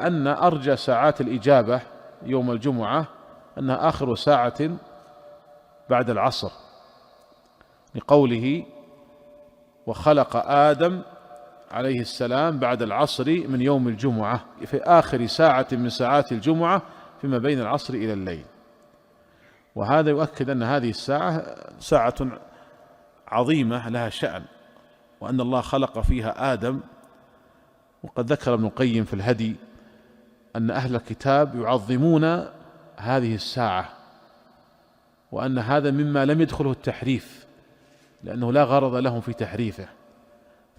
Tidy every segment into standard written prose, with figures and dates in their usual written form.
أن أرجى ساعات الإجابة يوم الجمعة أنها آخر ساعة بعد العصر، لقوله: وخلق آدم عليه السلام بعد العصر من يوم الجمعة، في آخر ساعة من ساعات الجمعة فيما بين العصر إلى الليل. وهذا يؤكد أن هذه الساعة ساعة عظيمة لها شأن، وأن الله خلق فيها آدم. وقد ذكر ابن القيم في الهدي أن أهل الكتاب يعظمون هذه الساعة، وأن هذا مما لم يدخله التحريف، لأنه لا غرض لهم في تحريفه،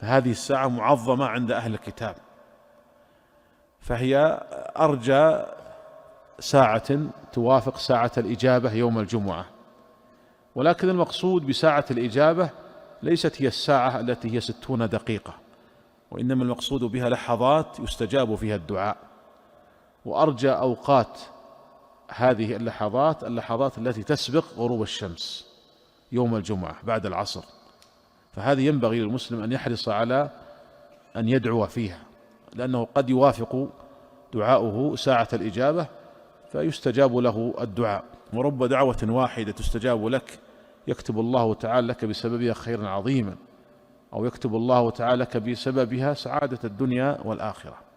فهذه الساعة معظمة عند أهل الكتاب، فهي أرجى ساعة توافق ساعة الإجابة يوم الجمعة. ولكن المقصود بساعة الإجابة ليست هي الساعة التي هي 60 دقيقة، وإنما المقصود بها لحظات يستجاب فيها الدعاء. وأرجى أوقات هذه اللحظات التي تسبق غروب الشمس يوم الجمعة بعد العصر، فهذه ينبغي للمسلم أن يحرص على أن يدعو فيها، لأنه قد يوافق دعاؤه ساعة الإجابة فيستجاب له الدعاء. ورب دعوة واحدة تستجاب لك يكتب الله تعالى لك بسببها خيرا عظيما، أو يكتب الله تعالى لك بسببها سعادة الدنيا والآخرة.